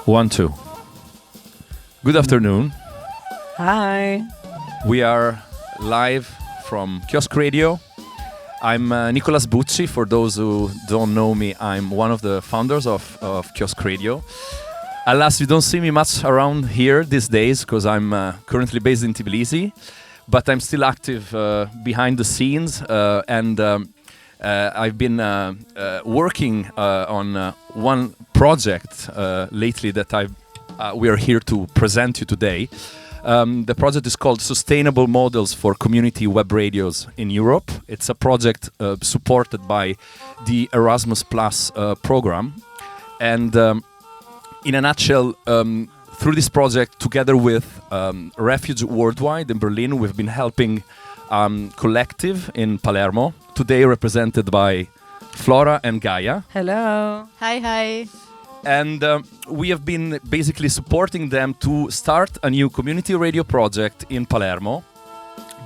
1, 2. Good afternoon. Hi. We are live from Kiosk Radio. I'm Nicolas Bucci. For those who don't know me, I'm one of the founders of Kiosk Radio. Alas, you don't see me much around here these days because I'm currently based in Tbilisi, but I'm still active behind the scenes and I've been working on one project lately that we are here to present you today. The project is called Sustainable Models for Community Web Radios in Europe. It's a project supported by the Erasmus Plus program. And in a nutshell, through this project, together with Refuge Worldwide in Berlin, we've been helping collective in Palermo, today represented by Flora and Gaia. Hello. Hi. And we have been basically supporting them to start a new community radio project in Palermo,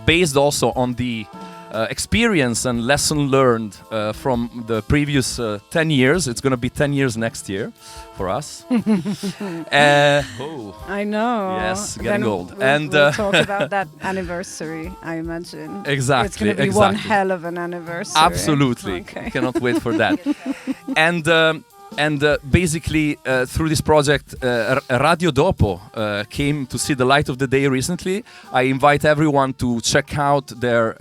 based also on the experience and lesson learned from the previous 10 years. It's going to be 10 years next year for us. I know. Yes, getting old. We'll talk about that anniversary, I imagine. Exactly. It's going to be one hell of an anniversary. Absolutely. Okay. Cannot wait for that. And basically, through this project, Radio Dopo came to see the light of the day recently. I invite everyone to check out their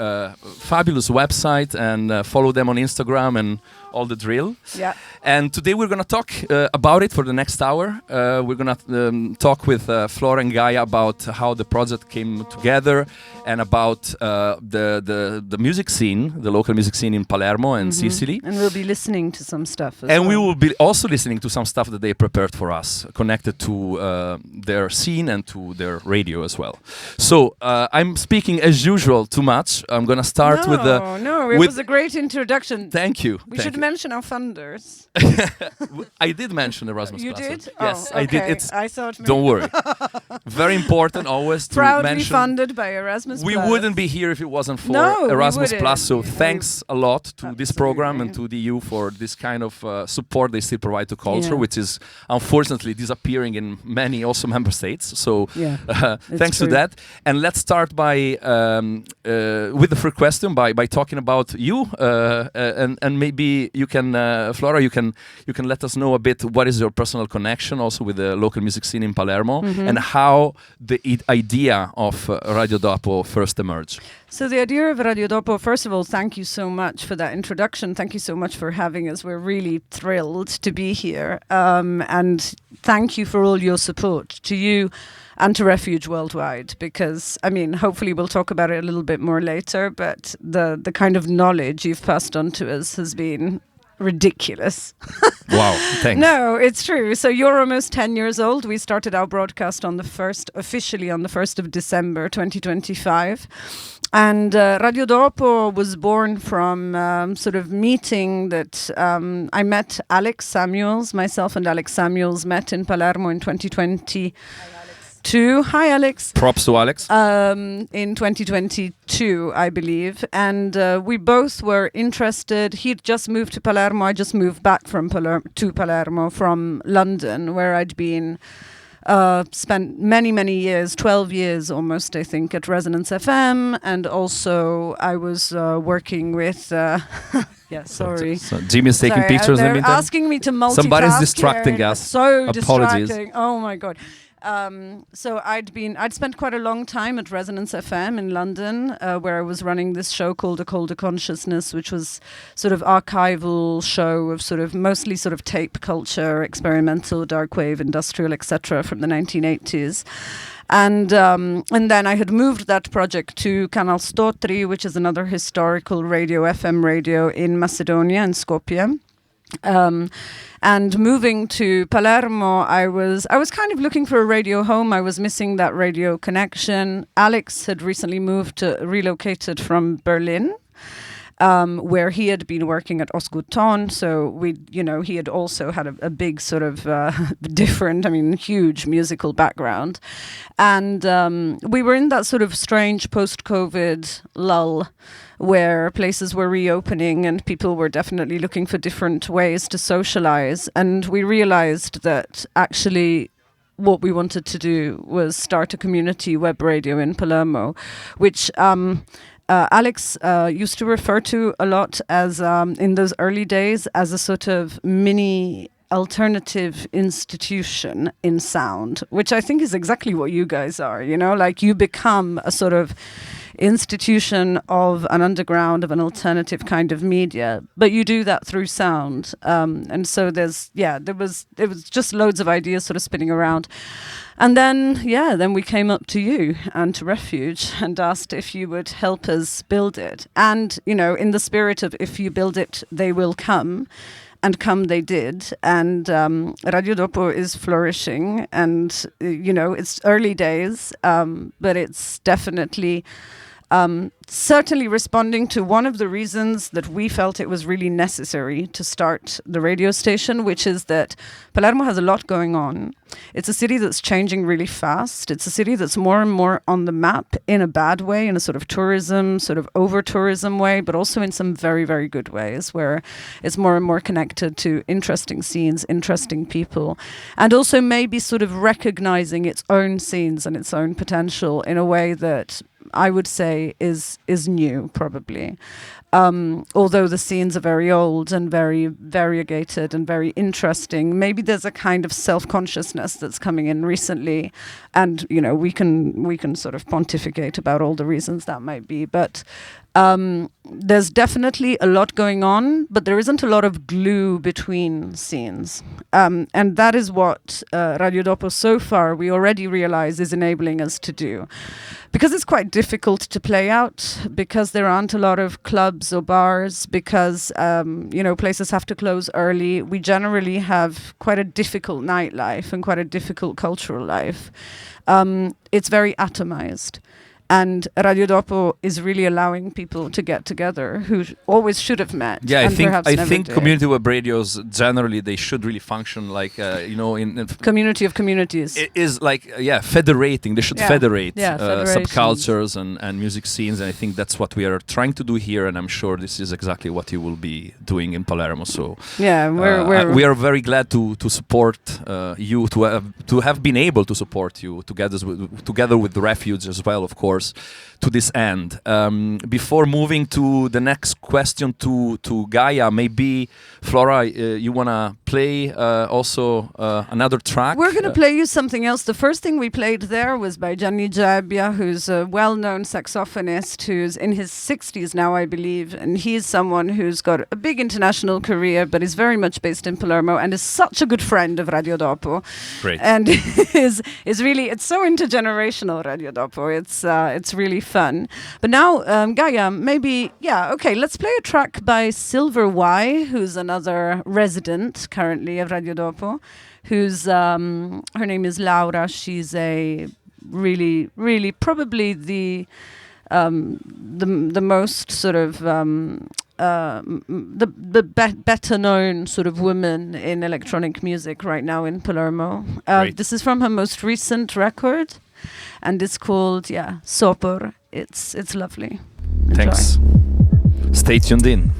fabulous website and follow them on Instagram and all the drill. Yeah. And today we're going to talk about it for the next hour. We're going to talk with Flora and Gaia about how the project came together and about the music scene, the local music scene in Palermo and Sicily. And we'll be listening to some stuff as and well. we will be also listening to some stuff that they prepared for us, connected to their scene and to their radio as well. So I'm speaking as usual too much. I'm going to start with the... No, it was a great introduction. Thank you. We should mention our funders. I did mention Erasmus+. You did? Yes, okay. I did. I thought don't worry. Very important always to proudly mention. funded by Erasmus+. We wouldn't be here if it wasn't for No, Erasmus+. we wouldn't. So thanks a lot to this program and Absolutely. to the EU for this kind of support they still provide to culture, Yeah. which is unfortunately disappearing in many also member states. So thanks true. to that. And let's start by with the first question by talking about you and maybe you can Flora, you can let us know a bit what is your personal connection also with the local music scene in Palermo and how the idea of Radio Dopo first emerged. So the idea of Radio Dopo, first of all, thank you so much for that introduction. Thank you so much for having us. We're really thrilled to be here. And thank you for all your support to you and to Refuge Worldwide, because, I mean, hopefully we'll talk about it a little bit more later, but the kind of knowledge you've passed on to us has been ridiculous. Wow, thanks. No, it's true. So you're almost 10 years old. We started our broadcast officially on the 1st of December 2025. And Radio Dopo was born from sort of meeting that I met Alex Samuels. Myself and Alex Samuels met in Palermo in 2022. Hi, Alex. Props to Alex. In 2022, I believe. And we both were interested. He'd just moved to Palermo. I just moved back from Palermo from London, where I'd been spent many years, 12 years almost, I think, at Resonance FM. And also I was working with... sorry. So Jimmy's taking pictures in the They're meantime. asking me to multitask. Somebody's distracting here. us. So Apologies. distracting. Oh my God. So I'd spent quite a long time at Resonance FM in London, where I was running this show called A Colder Consciousness, which was sort of archival show of sort of mostly sort of tape culture, experimental, dark wave, industrial, etc. from the 1980s. And then I had moved that project to Kanal 103, which is another historical radio, FM radio in Macedonia, in Skopje. And moving to Palermo, I was kind of looking for a radio home. I was missing that radio connection. Alex had recently relocated from Berlin. where he had been working at Osgoodton. So he had also had a big sort of different, huge musical background. And we were in that sort of strange post-COVID lull where places were reopening and people were definitely looking for different ways to socialize. And we realized that actually what we wanted to do was start a community web radio in Palermo, which Alex used to refer to a lot as, in those early days, as a sort of mini alternative institution in sound, which I think is exactly what you guys are, like you become a sort of institution of an underground, of an alternative kind of media, but you do that through sound. And so there was just loads of ideas sort of spinning around. And then we came up to you and to Refuge and asked if you would help us build it. And, in the spirit of if you build it, they will come. And come they did. And Radio Dopo is flourishing. And, it's early days, but it's definitely certainly responding to one of the reasons that we felt it was really necessary to start the radio station, which is that Palermo has a lot going on. It's a city that's changing really fast. It's a city that's more and more on the map in a bad way, in a sort of tourism, sort of over-tourism way, but also in some very, very good ways where it's more and more connected to interesting scenes, interesting people, and also maybe sort of recognizing its own scenes and its own potential in a way that I would say is new, probably. Although the scenes are very old and very variegated and very interesting, maybe there's a kind of self-consciousness that's coming in recently, and we can sort of pontificate about all the reasons that might be, but there's definitely a lot going on, but there isn't a lot of glue between scenes. And that is what Radio Dopo so far we already realize is enabling us to do. Because it's quite difficult to play out, because there aren't a lot of clubs or bars, because places have to close early. We generally have quite a difficult nightlife and quite a difficult cultural life. It's very atomized. And Radio Dopo is really allowing people to get together who always should have met. Yeah, I think did. Community web radios generally they should really function like in community of communities. It is like federating. They should federate subcultures and music scenes, and I think that's what we are trying to do here. And I'm sure this is exactly what you will be doing in Palermo. So we are very glad to support you, to have been able to support you together with the Refuge as well, of course. To this end. Before moving to the next question to Gaia, maybe Flora, you want to play also another track? We're going to play you something else. The first thing we played there was by Gianni Gebbia, who's a well-known saxophonist who's in his 60s now, I believe, and he's someone who's got a big international career, but is very much based in Palermo and is such a good friend of Radio Dopo. Great. And is really, it's so intergenerational, Radio Dopo. It's really fun. But now, Gaia, maybe, let's play a track by Silver Y, who's another resident currently of Radio Dopo, who's, her name is Laura. She's a really, really probably the most sort of, better known sort of woman in electronic music right now in Palermo. This is from her most recent record. And it's called, Sopor. It's lovely. Enjoy. Thanks. Stay tuned in.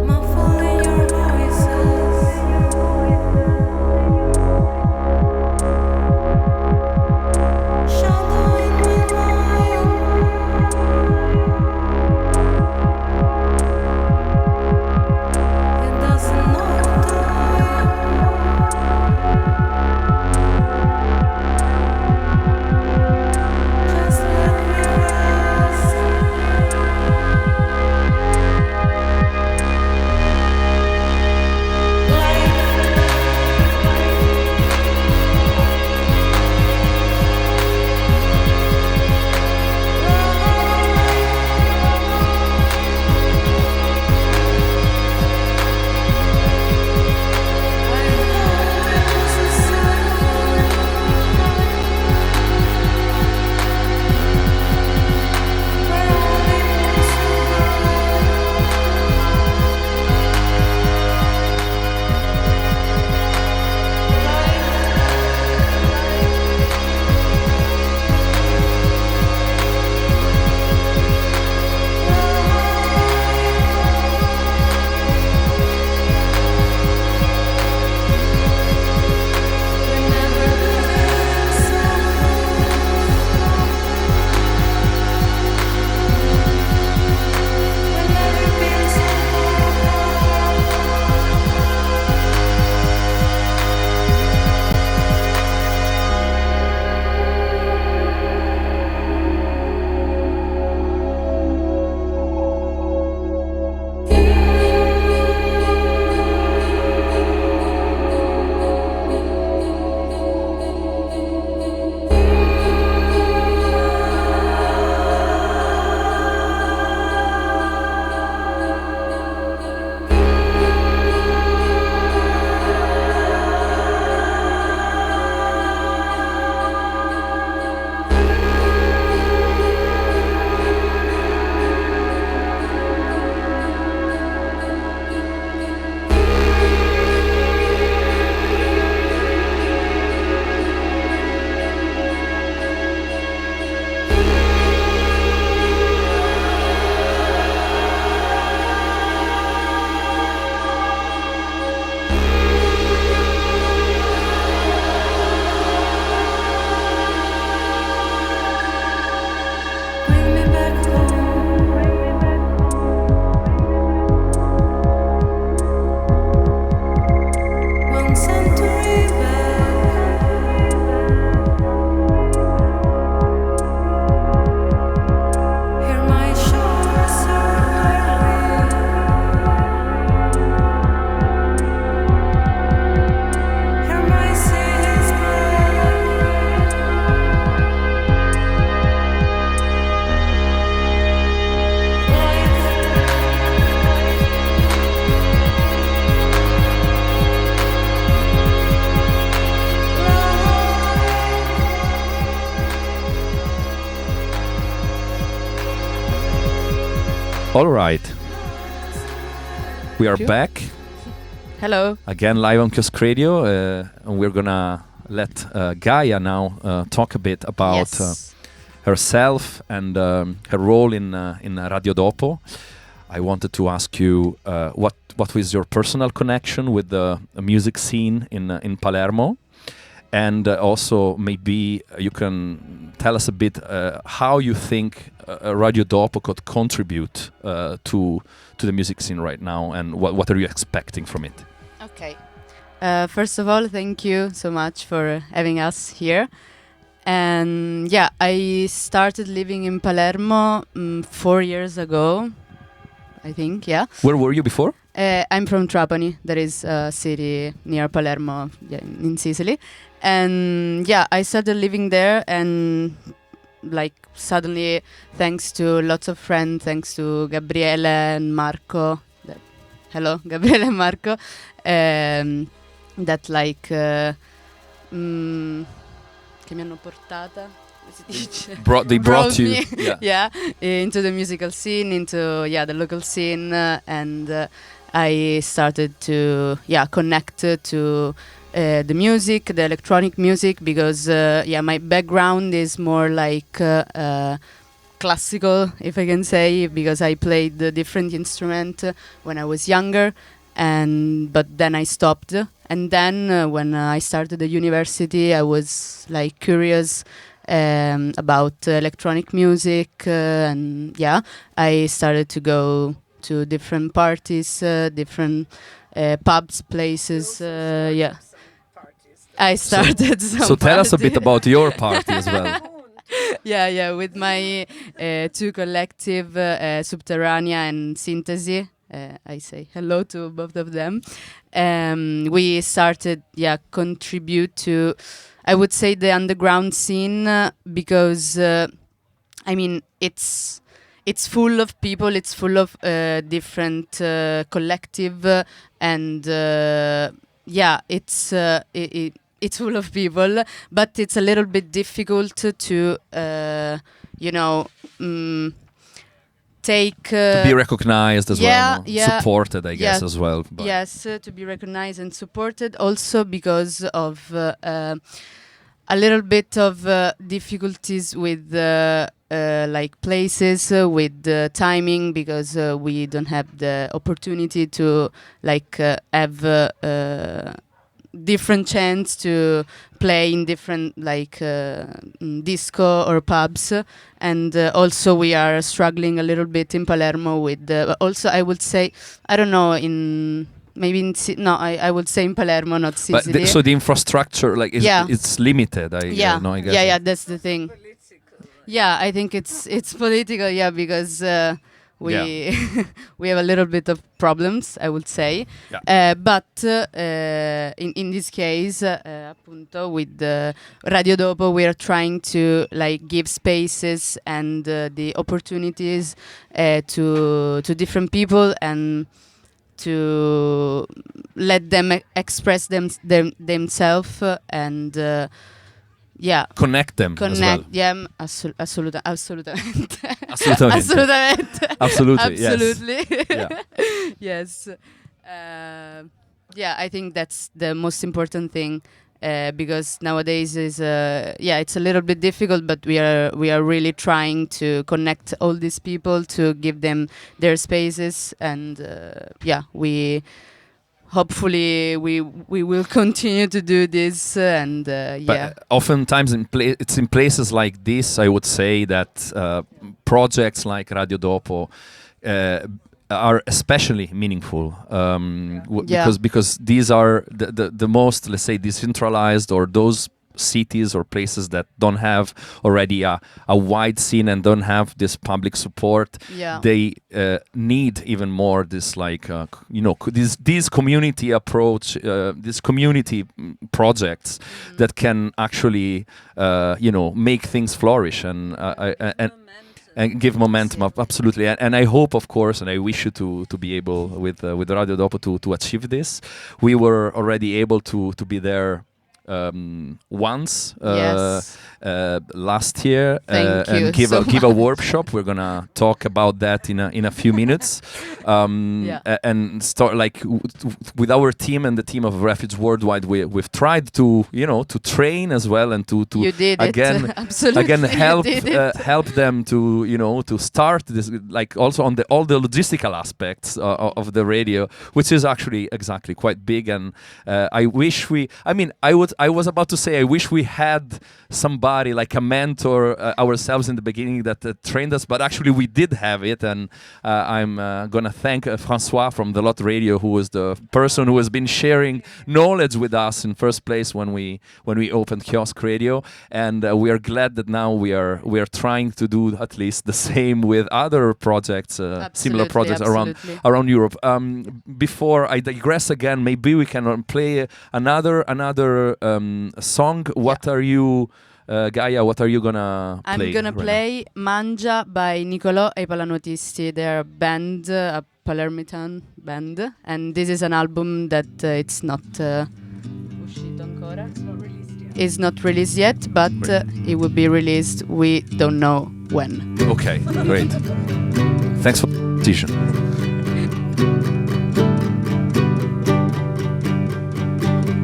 My following your voices. All right. We are back. Hello. Again, live on Kiosk Radio. And we're going to let Gaia now talk a bit about herself and her role in Radio Dopo. I wanted to ask you what was your personal connection with the music scene in Palermo? And also maybe you can tell us a bit how you think Radio Dopo could contribute to the music scene right now, and what are you expecting from it? Okay. First of all, thank you so much for having us here. And yeah, I started living in Palermo 4 years ago, I think, yeah. Where were you before? I'm from Trapani, that is a city near Palermo, in Sicily. And yeah, I started living there, and like suddenly, thanks to lots of friends, thanks to Gabriele and Marco, hello, Gabriele and Marco, that like che mi hanno portata, si dice? They brought you me, into the musical scene, into the local scene, and I started to connect to the music, the electronic music, because my background is more like classical, if I can say, because I played the different instrument when I was younger, but then I stopped. And then when I started the university, I was like curious about electronic music, and I started to go to different parties, different pubs, places, I started so tell us a bit about your party as well. With my two collective, Subterranea and Synthesy. I say hello to both of them. We started, contribute to, I would say, the underground scene, because, it's full of people, it's full of different collective, and it's full of people, but it's a little bit difficult to take to be recognized as well, supported, I guess, as well. But yes, to be recognized and supported, also because of a little bit of difficulties with like places, with the timing, because we don't have the opportunity to like have different chance to play in different like disco or pubs, and also we are struggling a little bit in Palermo with also I would say, I don't know, I would say in Palermo, not Sicily. But so the infrastructure, like, it's limited. I guess. That's the thing. I think it's political, because we we have a little bit of problems, I would say. But in this case, appunto, with Radio Dopo, we are trying to like give spaces and the opportunities to different people, and to let them express themselves, and connect them as well. Assolutamente. Absolutely. Yes. I think that's the most important thing, because nowadays is it's a little bit difficult, but we are really trying to connect all these people, to give them their spaces, and we hopefully we will continue to do this, and But oftentimes it's in places like this, I would say, that projects like Radio Dopo are especially meaningful, because these are the most, let's say, decentralized, or those cities or places that don't have already a wide scene and don't have this public support. They need even more this, like, this community approach, this community projects that can actually make things flourish and give momentum up, absolutely. And I hope, of course, and I wish you to be able with Radio Dopo to achieve this. We were already able to be there once Yes. last year Thank you and give so a much. workshop. We're gonna talk about that in a few minutes. Yeah. And start with our team and the team of Refuge Worldwide. We've tried to to train as well and to You did again it. Absolutely. again help You did it. help them to to start this, like also on all the logistical aspects of the radio, which is actually exactly quite big. And I wish I was about to say I wish we had somebody like a mentor ourselves in the beginning that trained us, but actually we did have it. And I'm gonna thank Francois from the Lot Radio, who was the person who has been sharing knowledge with us in first place when we opened Kiosk Radio. And we are glad that now we are trying to do at least the same with other projects, similar projects around Europe. Before I digress again, maybe we can play another song. What are you, Gaia? What are you gonna play? I'm gonna play Mangia by Nicolò e i Palanotisti. They're a band, a Palermitan band, and this is an album that it's not uscito ancora. It's not released yet, but it will be released. We don't know when. Okay, great. Thanks for the decision.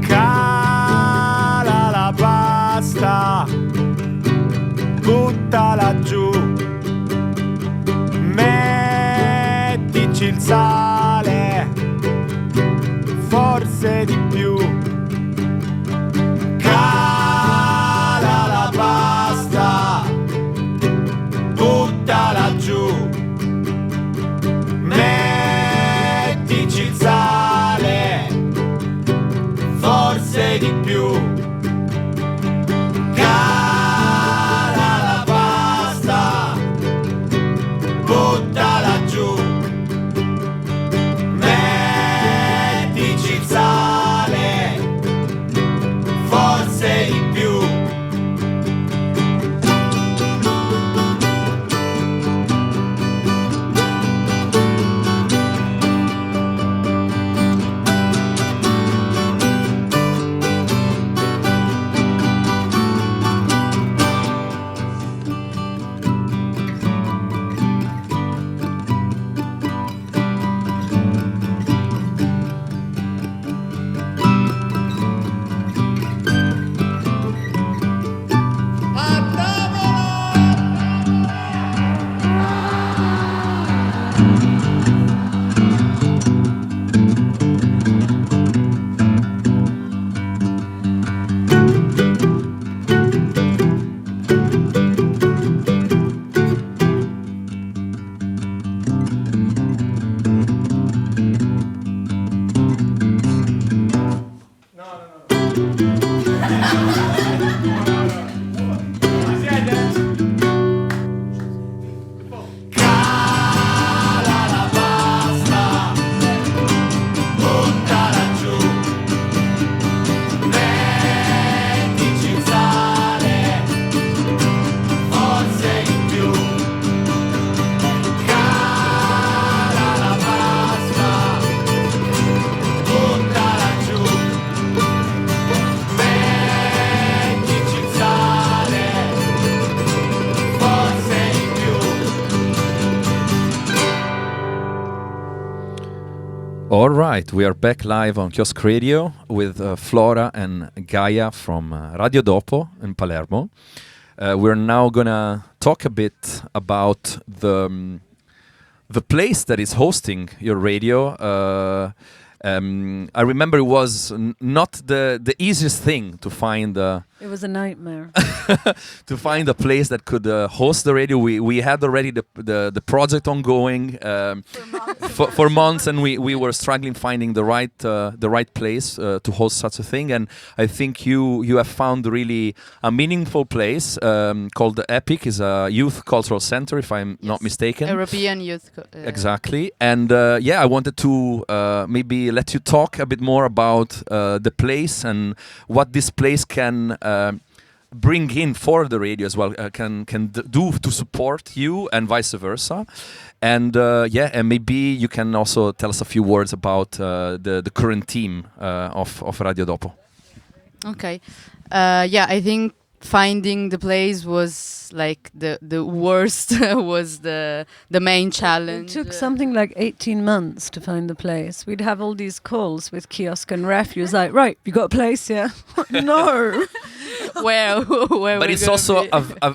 Cala la pasta, buttala giù, mettici il sale, forse di più. Cala la pasta, buttala giù, mettici il sale, forse di più. Cala la pasta, buttala giù, mettici il sale, forse di più. All right, we are back live on Kiosk Radio with Flora and Gaia from Radio Dopo in Palermo. We're now gonna talk a bit about the place that is hosting your radio. I remember it was not the easiest thing to find. It was a nightmare. To find a place that could host the radio. We had already the project ongoing for months, and we were struggling finding the right place to host such a thing. And I think you have found really a meaningful place called the EPYC. Is a youth cultural center, if I'm not mistaken. European youth. Exactly. And I wanted to maybe let you talk a bit more about the place and what this place can bring in for the radio as well, can do to support you and vice versa. And and maybe you can also tell us a few words about the current team of Radio Dopo. Okay. Yeah, I think finding the place was like the worst was the main It challenge. took something like 18 months to find the place. We'd have all these calls with Kiosk and Refuge, like, right, you got a place, yeah? No. where But we're it's gonna also be.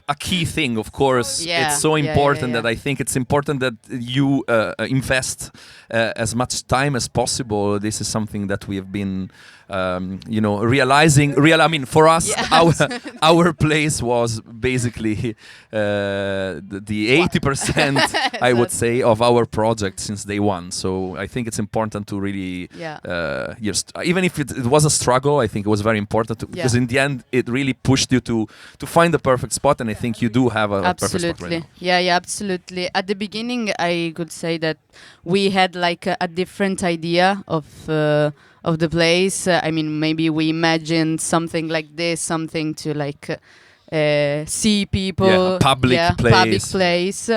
a key thing, of course. Yeah, It's so yeah, important yeah. that I think it's important that you invest as much time as possible. This is something that we have been, realizing. I mean, for us, Yes. our place was basically the 80%, I would say, of our project since day one. So I think it's important to really, Yeah. even if it was a struggle, I think it was very important because in the end, it really pushed you to find the perfect spot, and I think you do have a perfect spot right Absolutely. now. Yeah, absolutely. At the beginning, I could say that we had like a different idea of the place. I mean, maybe we imagined something like this, something to like see people. Yeah, a public place. Public place.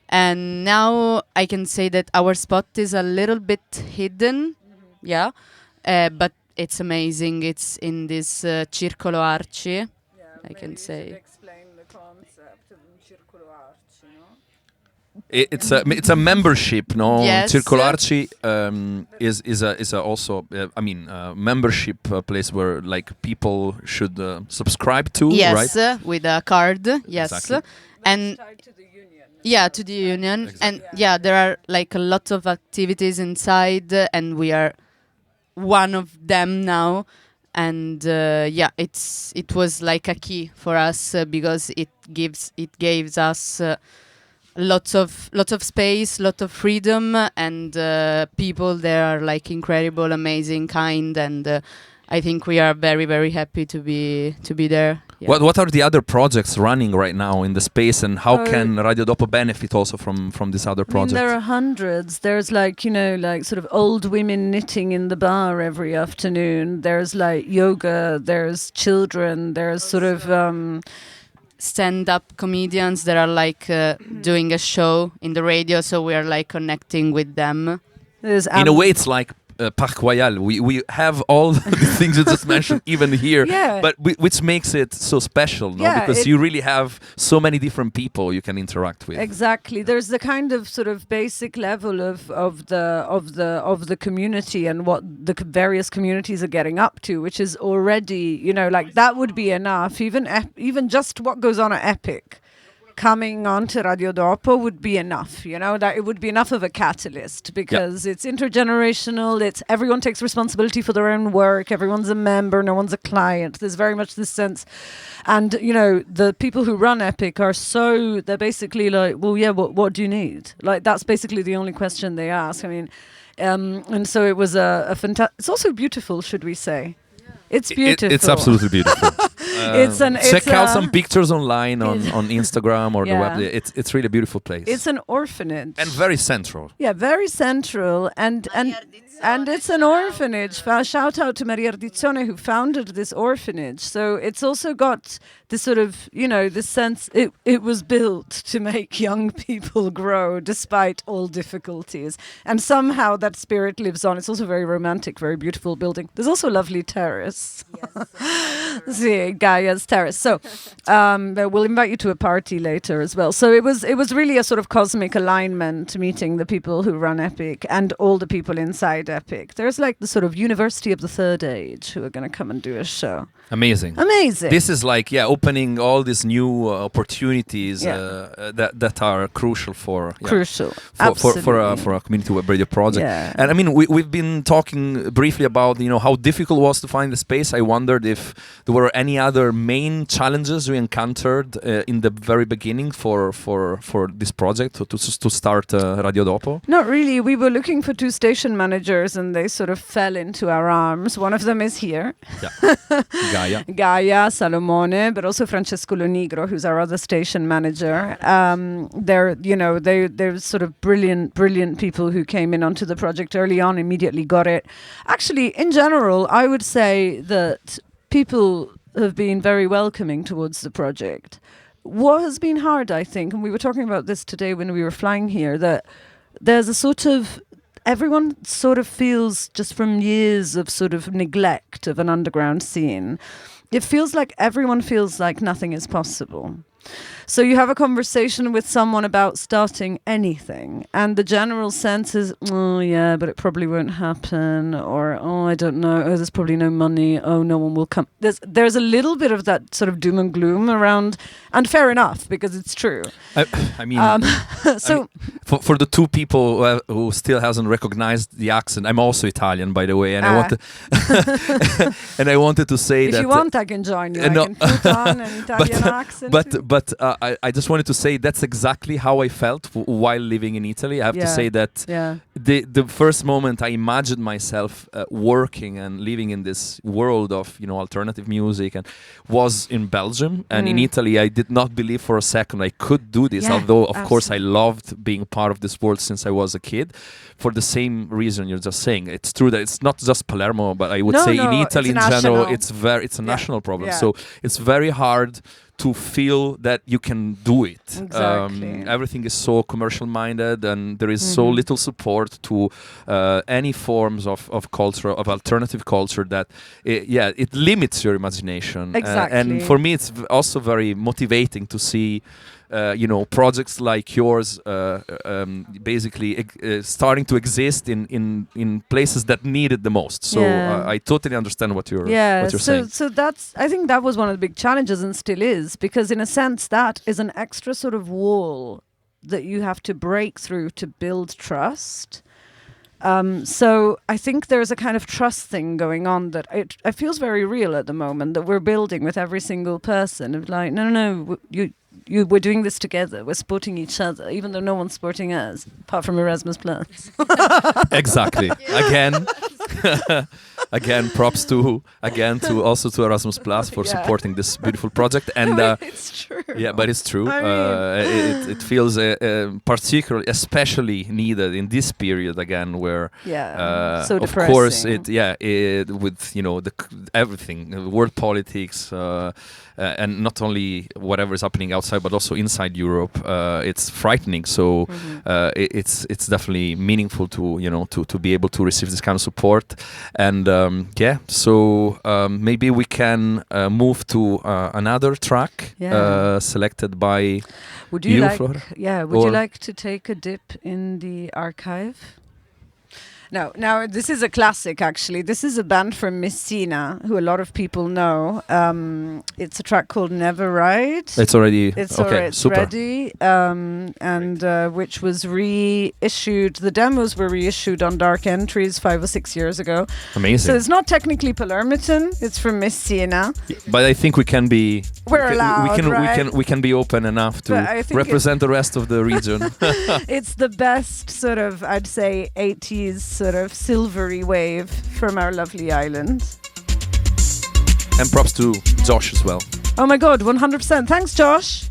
And now I can say that our spot is a little bit hidden. Yeah, but it's amazing. It's in this Circolo Arci. I can say. Explain the concept of Circolo Arci, no? It's a membership, no? Yes. Circolo Arci is a also membership place where like people should subscribe to, Yes, right? with a card. Yes, Exactly. and Tied to the union. yeah, to the union, Exactly. and yeah, there are like a lot of activities inside, and we are one of them now. And it was like a key for us because it gives us lots of space, lot of freedom, and people there are like incredible, amazing, kind, and I think we are very, very happy to be there. Yeah. What are the other projects running right now in the space, and how Oh, can Radio Dopo benefit also from this other I mean, project? there are hundreds. There's like, like sort of old women knitting in the bar every afternoon. There's like yoga, there's children, there's sort of... stand-up comedians that are like doing a show in the radio, so we are like connecting with them. there's In a way, it's like Parc Royal. We have all the things you just mentioned even here, Yeah. but which makes it so special, no? Yeah, Because you really have so many different people you can interact with. Exactly. There's the kind of sort of basic level of the community and what the various communities are getting up to, which is already, like that would be enough. Even just what goes on at EPYC coming onto Radio Dopo would be enough, that it would be enough of a catalyst because it's intergenerational, it's everyone takes responsibility for their own work, everyone's a member, no one's a client. There's very much this sense. And, the people who run EPYC they're basically like, well, yeah, what do you need? Like, that's basically the only question they ask. I mean, and so it was a fantastic, it's also beautiful, should we say. It's beautiful. It's absolutely beautiful. Check out some pictures online on Instagram or the web. It's really a beautiful place. It's an orphanage. And very central. Yeah, very central. And it's an orphanage. Shout out to Maria Ardizione who founded this orphanage. So it's also got this sort of, this sense it was built to make young people grow despite all difficulties. And somehow that spirit lives on. It's also very romantic, very beautiful building. There's also a lovely terrace. Yes. See, Gaia's terrace. So we'll invite you to a party later as well. So it was really a sort of cosmic alignment, meeting the people who run EPYC and all the people inside EPYC. There's like the sort of University of the Third Age who are going to come and do a show. Amazing. This is like opening all these new opportunities that are crucial for a community web radio project. Yeah. And I mean we've been talking briefly about how difficult it was to find the space. I wondered if there were any other main challenges you encountered in the very beginning for this project to start Radio Dopo. Not really. We were looking for 2 station managers and they sort of fell into our arms. One of them is here. Yeah. Gaia, Salomone, but also Francesco Lonigro, who's our other station manager. They're sort of brilliant people who came in onto the project early on, immediately got it. Actually, in general, I would say that people have been very welcoming towards the project. What has been hard, I think, and we were talking about this today when we were flying here, that there's a sort of everyone sort of feels, just from years of sort of neglect of an underground scene, it feels like everyone feels like nothing is possible. So you have a conversation with someone about starting anything, and the general sense is, oh yeah, but it probably won't happen, or oh, I don't know, oh, there's probably no money, oh, no one will come. There's a little bit of that sort of doom and gloom around, and fair enough, because it's true. I mean, so I mean, for the two people who still hasn't recognized the accent, I'm also Italian, by the way, and I wanted to say if that you want, I can join you. no. I can put on an Italian accent. But I just wanted to say that's exactly how I felt while living in Italy. I have to say that the first moment I imagined myself working and living in this world of alternative music and was in Belgium, and in Italy I did not believe for a second I could do this, although of course I loved being part of this world since I was a kid, for the same reason you're just saying. It's true that it's not just Palermo, but I would say in Italy in general it's a national problem. So it's very hard to feel that you can do it. Exactly. Everything is so commercial minded, and there is so little support to any forms of culture, of alternative culture, that it limits your imagination. Exactly. And for me it's also very motivating to see projects like yours basically starting to exist in places that need it the most. So I totally understand what you're saying. So that's, I think that was one of the big challenges, and still is, because in a sense that is an extra sort of wall that you have to break through to build trust. So I think there's a kind of trust thing going on that it feels very real at the moment, that we're building with every single person, of like, no, we're doing this together. We're supporting each other, even though no one's supporting us, apart from Erasmus Plus. Exactly. Again, props to Erasmus Plus for supporting this beautiful project. And it's true. Yeah, but it's true. It feels particularly, especially needed in this period again, where so of course with everything, world politics, and not only whatever is happening outside, but also inside Europe. It's frightening. So it's definitely meaningful to be able to receive this kind of support. And so maybe we can move to another track selected by you, Flora? Yeah, would you like to take a dip in the archive? No, now this is a classic, actually. This is a band from Messina, who a lot of people know. It's a track called Never Ride. It's already super. Ready, and which was reissued. The demos were reissued on Dark Entries 5 or 6 years ago. Amazing. So it's not technically Palermitan. It's from Messina. But I think we can be. We're allowed, right? We can be open enough to represent the rest of the region. It's the best sort of, I'd say, 80s sort of silvery wave from our lovely island. And props to Josh as well. Oh my God, 100%. Thanks, Josh.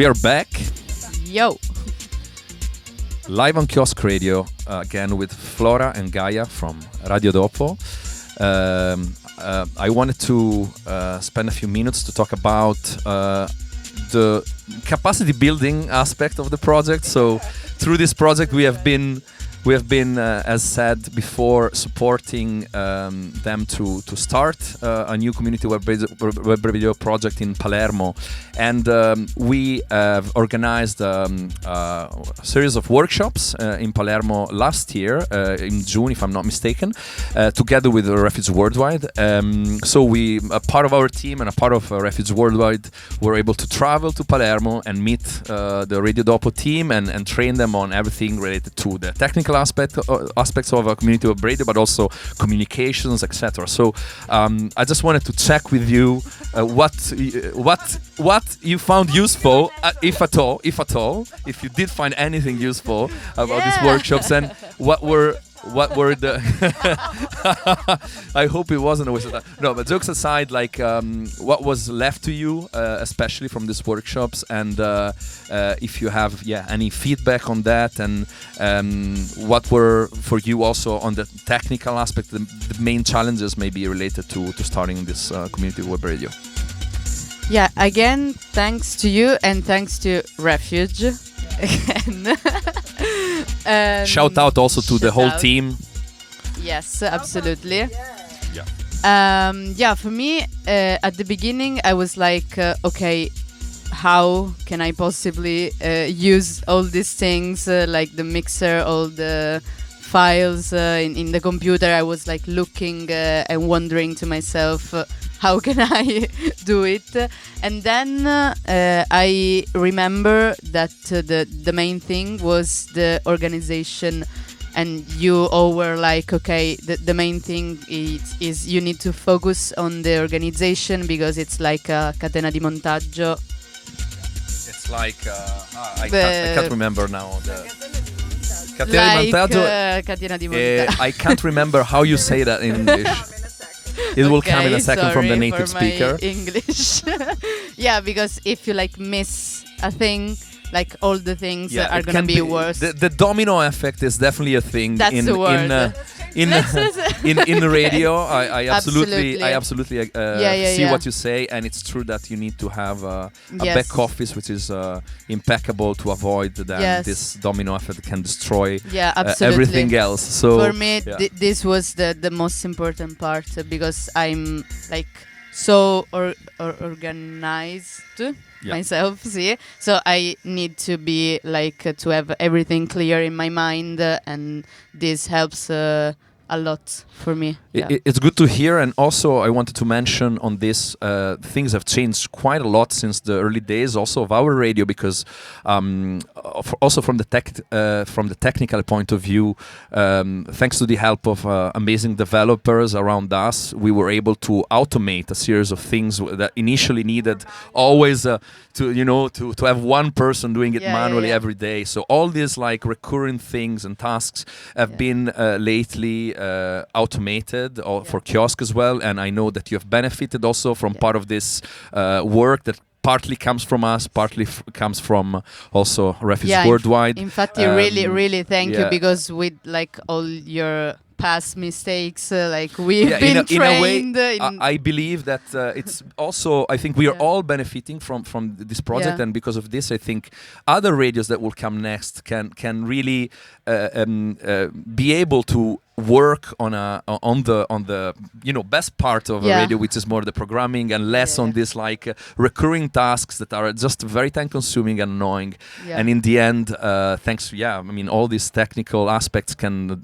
We are back Yo. live on Kiosk Radio again with Flora and Gaia from Radio Dopo. I wanted to spend a few minutes to talk about the capacity building aspect of the project. So through this project we have been as said before, supporting them to start a new community web radio project in Palermo, and we have organized a series of workshops in Palermo last year in June, if I'm not mistaken, together with Refuge Worldwide. So we, a part of our team and a part of Refuge Worldwide, were able to travel to Palermo and meet the Radio Dopo team and train them on everything related to the technical aspects of a community web radio, but also communications, etc. So I just wanted to check with you what you found useful, if at all, if you did find anything useful about these workshops, and what were the I hope it wasn't a waste of time. No, but jokes aside, like what was left to you, especially from these workshops, and if you have any feedback on that, and what were for you also on the technical aspect, the main challenges maybe related to starting this community web radio. Yeah, again, thanks to you and thanks to Refuge. Again. Shout out also to the whole team. Yes, absolutely. Yeah. For me, at the beginning, I was like, okay, how can I possibly use all these things, like the mixer, all the files in the computer? I was like looking and wondering to myself, how can I do it? And then I remember that the main thing was the organization, and you all were like, okay, the main thing is you need to focus on the organization, because it's like a catena di montaggio. It's like I can't remember now. Catena di montaggio. Catena di montaggio. I can't remember how you say that in English. It will come in a second from the native speaker. English. Yeah, because if you like miss a thing, like all the things are gonna be worse. The domino effect is definitely a thing. That's in the word. in radio. I absolutely see Yeah. what you say, and it's true that you need to have a back office which is impeccable to avoid that this domino effect can destroy everything else. So for me, this was the most important part, because I'm like so organized myself, see, so I need to be like to have everything clear in my mind, and this helps a lot for me. It's good to hear, and also I wanted to mention on this, things have changed quite a lot since the early days also of our radio, because also from the technical point of view, thanks to the help of amazing developers around us, we were able to automate a series of things that initially needed always to have one person doing it manually every day. So all these like recurring things and tasks have been lately automated for Kiosk as well, and I know that you have benefited also from part of this work that partly comes from us, partly comes from also Refuge Worldwide. In fact, really thank you, because with like all your past mistakes, like we've been trained. In a way, I believe that it's also, I think we are all benefiting from this project, and because of this, I think other radios that will come next can really be able to work on the best part of a radio, which is more the programming and less on this like recurring tasks that are just very time consuming and annoying. And in the end, thanks all these technical aspects can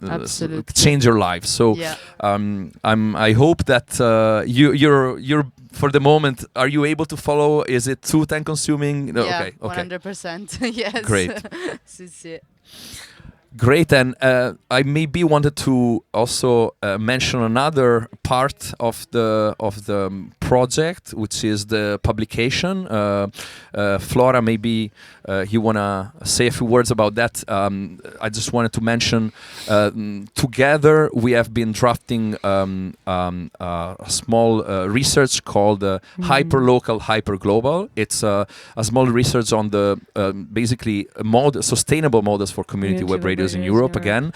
change your life. So I hope that you're for the moment, are you able to follow? Is it too time consuming? No, okay 100%. Yes. Great. Great, and I maybe wanted to also mention another part of the project, which is the publication. Flora, maybe you want to say a few words about that. I just wanted to mention, together we have been drafting a small research called Hyperlocal, Hyperglobal. It's a small research on the basically sustainable models for community web radios in Europe again,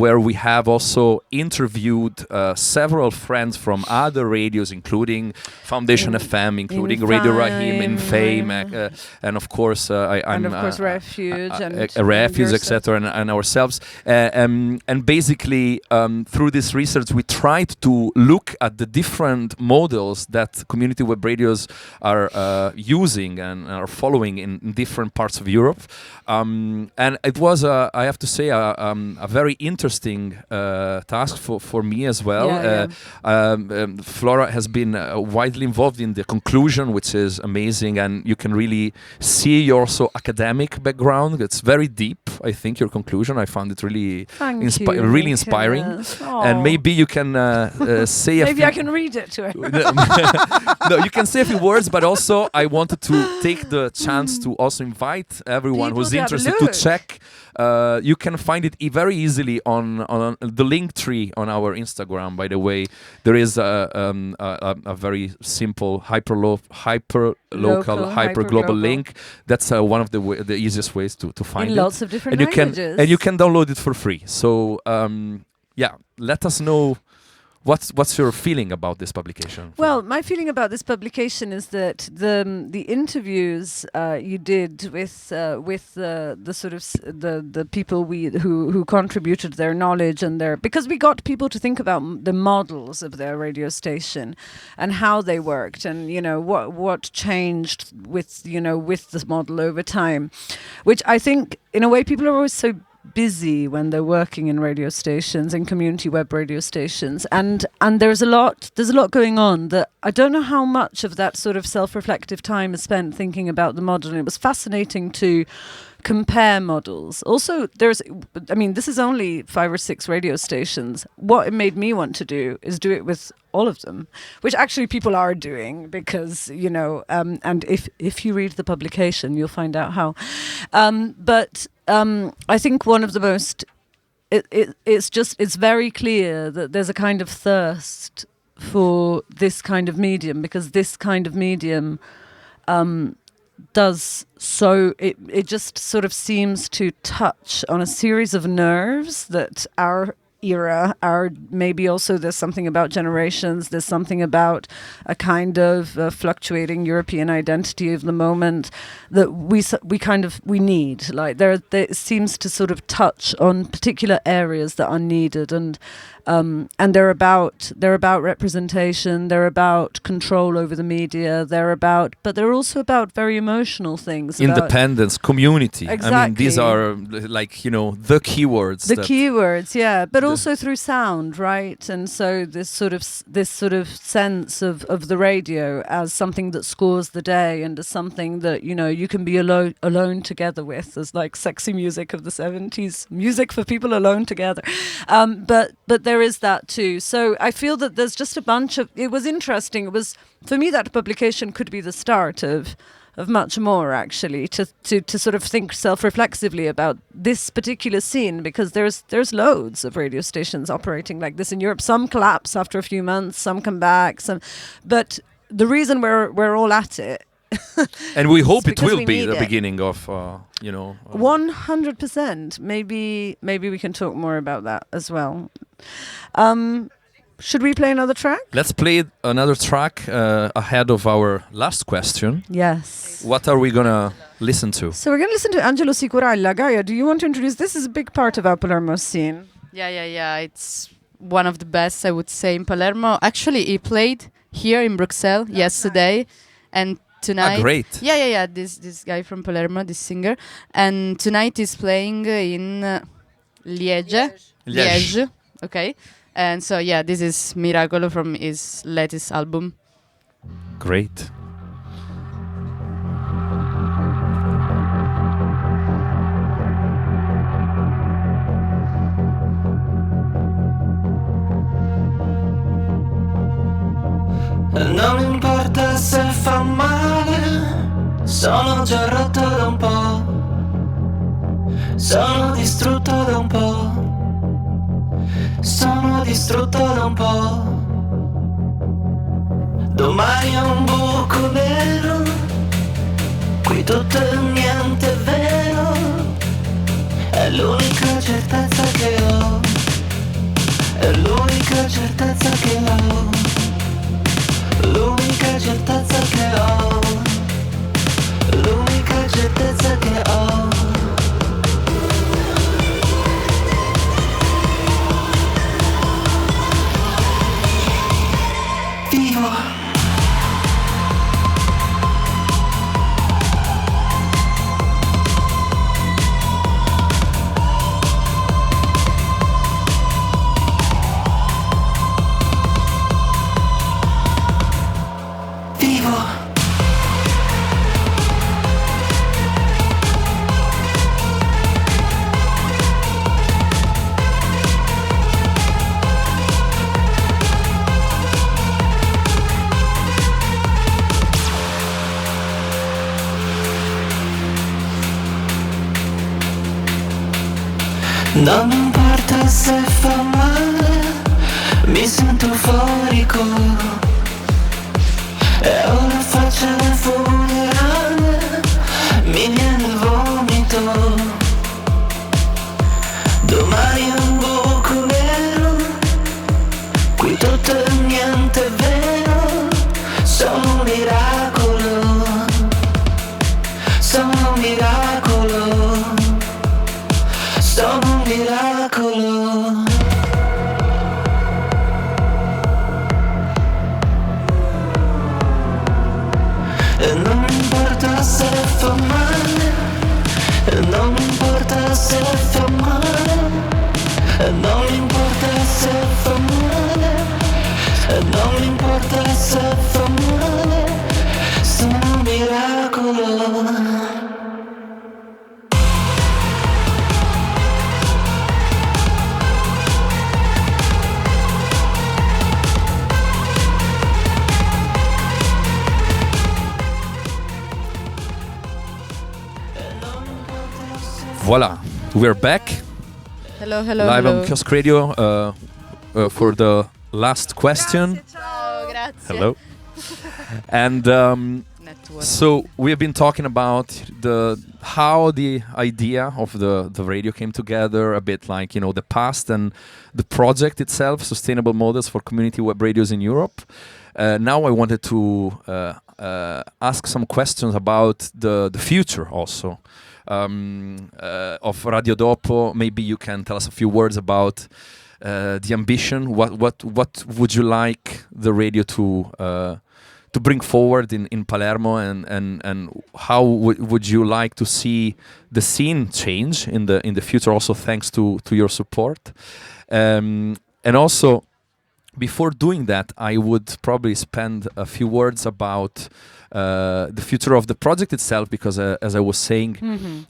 where we have also interviewed several friends from other radios, including Foundation FM, including Radio Rahim, in Fame, and of course Refuge, Refuge, etc., and ourselves. And basically, through this research, we tried to look at the different models that community web radios are using and are following in different parts of Europe. And it was, I have to say, a very interesting task for me as well. Flora has been widely involved in the conclusion, which is amazing, and you can really see your also academic background. It's very deep, I think, your conclusion. I found it really really inspiring. And maybe you can say maybe I can read it to her. No, you can say a few words, but also I wanted to take the chance to also invite everyone people who's interested to check. You can find it very easily on the link tree on our Instagram. By the way, there is a very simple hyperlocal, hyperglobal link. That's one of the easiest ways to find it. In lots of different languages. And you can download it for free. So let us know. What's your feeling about this publication? Well, my feeling about this publication is that the interviews you did with the sort of the people who contributed their knowledge and because we got people to think about the models of their radio station and how they worked, and what changed with the model over time, which I think in a way people are always so busy when they're working in radio stations, in community web radio stations, and there's a lot going on that I don't know how much of that sort of self-reflective time is spent thinking about the model. And it was fascinating to compare models. Also, this is only 5 or 6 radio stations. What it made me want to do is do it with all of them, which actually people are doing, because and if you read the publication, you'll find out how. I think one of the most it's very clear that there's a kind of thirst for this kind of medium, because this kind of medium does so it just sort of seems to touch on a series of nerves that our era, maybe also there's something about generations, there's something about a kind of fluctuating European identity of the moment that we need. Like there seems to sort of touch on particular areas that are needed, and they're about representation, they're about control over the media, but they're also about very emotional things. Independence, community. Exactly. I mean, these are the keywords. The keywords, yeah, but also through sound, right? And so this sort of sense of the radio as something that scores the day, and as something that you can be alone together with, as like sexy music of the 70s, music for people alone together. But there is that too. So I feel that there's just a bunch of. It was interesting. It was, for me, that publication could be the start of much more, actually, to sort of think self-reflexively about this particular scene, because there's loads of radio stations operating like this in Europe. Some collapse after a few months, some come back, but the reason we're all at it. And we hope it will be the beginning of 100%. Maybe we can talk more about that as well. Should we play another track? Let's play another track ahead of our last question. Yes. What are we gonna listen to? So we're gonna listen to Angelo Sicuralla. Gaia, do you want to introduce? This is a big part of our Palermo scene. Yeah. It's one of the best, I would say, in Palermo. Actually, he played here in Bruxelles yesterday, and tonight. Great. Yeah. This guy from Palermo, this singer, and tonight he's playing in Liège. Okay. And so, this is Miracolo from his latest album. Great. Non Sono già rotto da un po', sono distrutto da un po', sono distrutto da un po'. Domani è un buco nero, qui tutto è niente vero, è l'unica certezza che ho, è l'unica certezza che ho, l'unica certezza che ho, l'unica certezza che ho. Vivo. Non mi importa se fa male, mi sento euforico e ho la faccia da funerale, mi viene il vomito. Domani è un buco nero, qui tutto è niente vero, sono un miracolo, sono un miracolo, sono un miracolo. E non mi importa se fa male, e non mi importa se fa male, e non mi importa se fa male, e non mi importa se fa male, sono un miracolo. Voila, we're back Hello, hello, live hello. on Kiosk Radio for the last question. Ciao, grazie. Hello. And Network. so we have been talking about how the idea of the radio came together, a bit like, you know, the past and the project itself, sustainable models for community web radios in Europe. Now I wanted to ask some questions about the future also of Radio Dopo. Maybe you can tell us a few words about the ambition. What would you like the radio to bring forward in Palermo, and how would you like to see the scene change in the future? Also, thanks to your support, and also. Before doing that, I would probably spend a few words about the future of the project itself, because as I was saying,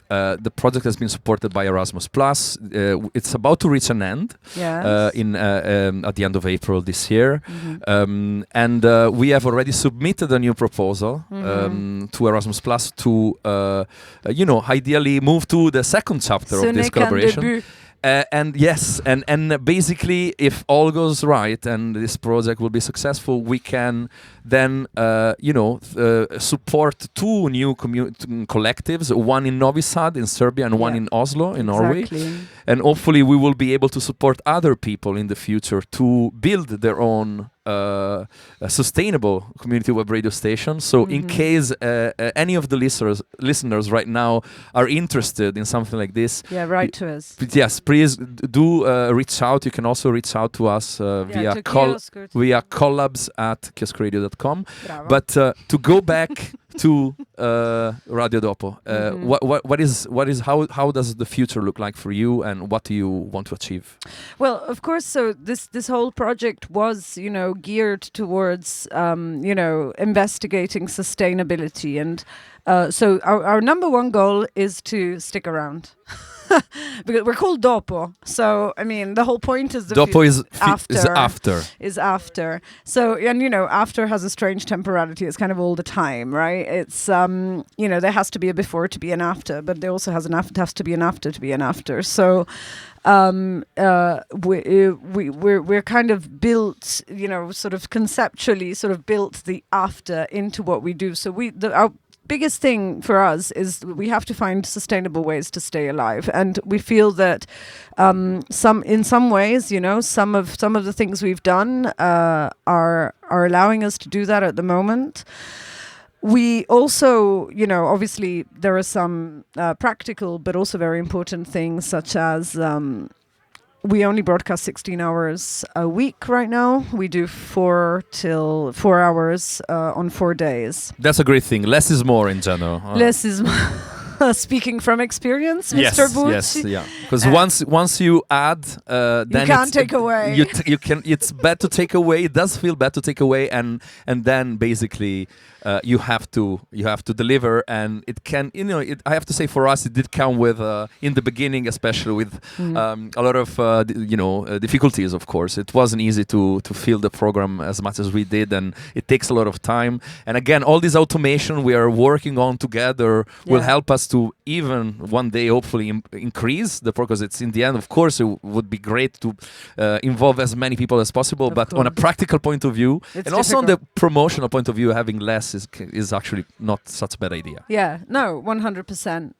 the project has been supported by Erasmus Plus. It's about to reach an end Yes. at the end of April this year, and we have already submitted a new proposal to Erasmus Plus to, ideally move to the second chapter Ce of this n'est qu'un collaboration. début. And yes, and basically, if all goes right and this project will be successful, we can then support two new collectives, one in Novi Sad in Serbia and one in Oslo in Norway, Exactly. and hopefully we will be able to support other people in the future to build their own a sustainable community web radio station. So in case any of the listeners right now are interested in something like this, Write to us. yes, please do reach out. You can also reach out to us via to Kiosk or to- via collabs@kioskradio.com. Bravo. But to go back to Radio Dopo, how does the future look like for you, and what do you want to achieve? Well, of course. So this whole project was, geared towards, investigating sustainability, and So our number one goal is to stick around. Because we're called Dopo, so I mean the whole point is Dopo is after. Is after. So, and after has a strange temporality. It's kind of all the time, right? It's there has to be a before to be an after, but there also has to be an after to be an after. So we're kind of built, sort of conceptually sort of built the after into what we do. So our biggest thing for us is we have to find sustainable ways to stay alive, and we feel that in some ways, some of the things we've done are allowing us to do that at the moment. We also, obviously there are some practical but also very important things, such as we only broadcast 16 hours a week right now. We do 4 hours on 4 days. That's a great thing. Less is more in general. Less is more. Speaking from experience, Mr. Bucci. Yes, yeah. Because once you add, then you can't take away. You can. It's bad to take away. It does feel bad to take away, and then basically you have to deliver, and it can. I have to say for us, it did come with in the beginning, especially with a lot of difficulties. Of course, it wasn't easy to fill the program as much as we did, and it takes a lot of time. And again, all this automation we are working on together will help us to even one day hopefully increase the program. Because it's in the end, of course, it would be great to involve as many people as possible. But on a practical point of view, it's and also on the promotional point of view, having less is actually not such a bad idea. Yeah, no, 100%.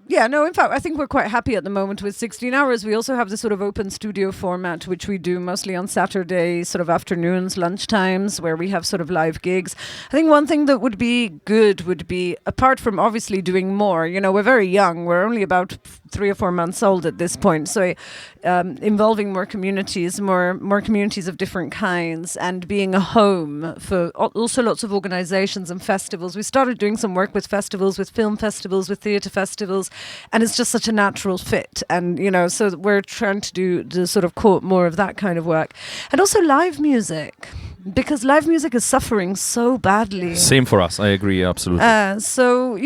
In fact, I think we're quite happy at the moment with 16 hours. We also have the sort of open studio format, which we do mostly on Saturday, sort of afternoons, lunchtimes, where we have sort of live gigs. I think one thing that would be good would be, apart from obviously doing more, we're very young. We're only about 3 or 4 months old at this point. So involving more communities of different kinds, and being a home for also lots of organizations and festivals. We started doing some work with festivals, with film festivals, with theatre festivals, and it's just such a natural fit. And, so we're trying to sort of court more of that kind of work. And also live music, because live music is suffering so badly. Same for us. I agree, absolutely. So,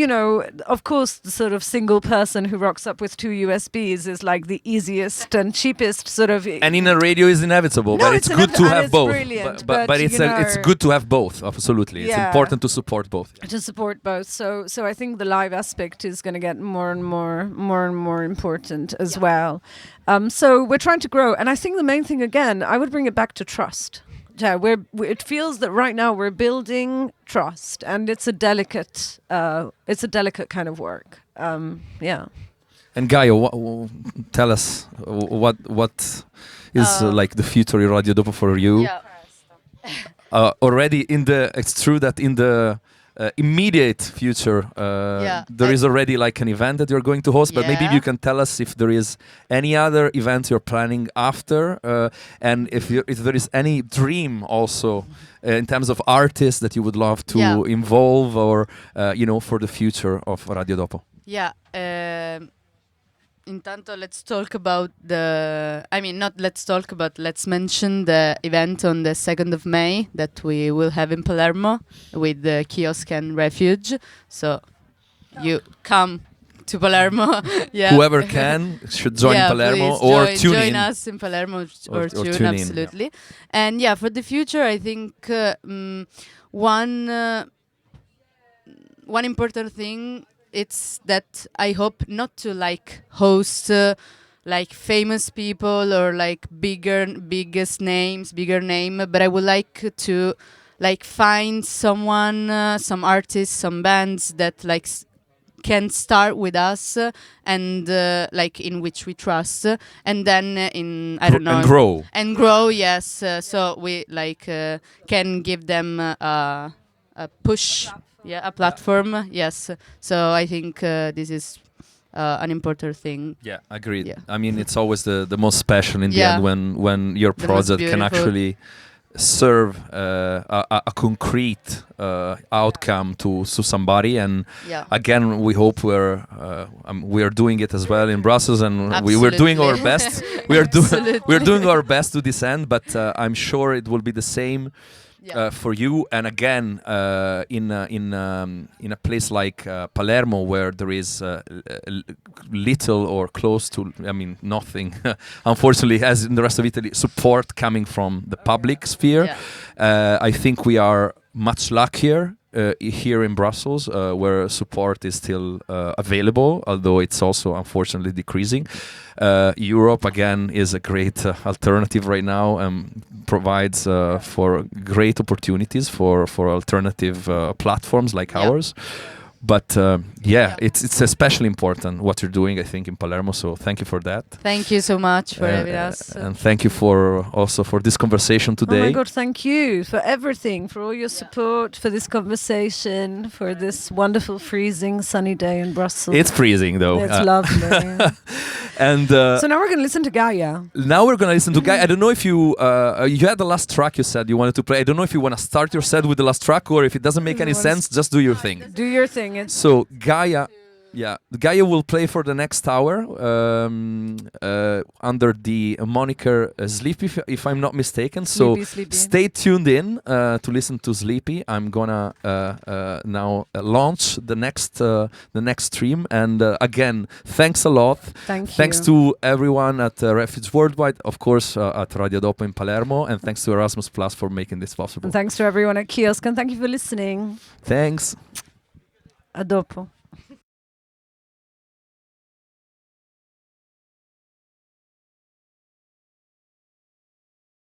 of course, the sort of single person who rocks up with 2 USBs is like the easiest and cheapest sort of. And in a radio is inevitable, no, but it's good to have both. Brilliant, but it's good to have both. Absolutely, it's important to support both. To support both. So I think the live aspect is going to get more and more important as well. So we're trying to grow, and I think the main thing again, I would bring it back to trust. Yeah, it feels that right now we're building trust, and it's a delicate kind of work. And Gaia, tell us what is like the future of Radio Dopo for you? Yeah. Already it's true that in the immediate future, there is already like an event that you're going to host, but maybe you can tell us if there is any other event you're planning after, and if there is any dream also in terms of artists that you would love to involve, or for the future of Radio Dopo. Yeah. Intanto let's mention the event on the 2nd of May that we will have in Palermo with the Kiosk and Refuge. So you come to Palermo. Whoever can should join Palermo or tune in. Join us in Palermo or tune absolutely. In, And for the future, I think one important thing, it's that I hope not to host like famous people or like bigger name, but I would like to find someone, some artists, some bands that can start with us and in which we trust, and then and grow. Yes, so we can give them a push. A platform. Yes. So I think this is an important thing. Yeah, agreed. Yeah. I mean, it's always the most special in the end when your project can actually serve a concrete outcome to somebody. And again, we hope we are doing it as well in Brussels, and we're doing our best. We're doing our best to this end, but I'm sure it will be the same for you. And again, in a place like Palermo, where there is little or close to, I mean, nothing, unfortunately, as in the rest of Italy, support coming from the public sphere. I think we are much luckier here in Brussels, where support is still available, although it's also unfortunately decreasing. Europe again is a great alternative right now, and provides for great opportunities for alternative platforms like ours. But it's especially important what you're doing, I think, in Palermo. So thank you for that. Thank you so much for having us. And thank you for this conversation today. Oh my God, thank you for everything, for all your support, for this conversation, for this wonderful freezing sunny day in Brussels. It's freezing though. It's lovely. And so now we're going to listen to Gaia. Now we're going to listen to Gaia. I don't know if you had the last track you said you wanted to play. I don't know if you want to start your set with the last track, or if it doesn't make any sense, just do your thing. Do your thing. So Gaia will play for the next hour under the moniker Sleepy, if I'm not mistaken. So Sleepy. Stay tuned in to listen to Sleepy. I'm gonna now launch the next stream. And again, thanks a lot. Thanks to everyone at Refuge Worldwide, of course, at Radio Dopo in Palermo, and thanks to Erasmus Plus for making this possible. And thanks to everyone at Kiosk, and thank you for listening. Thanks. A dopo.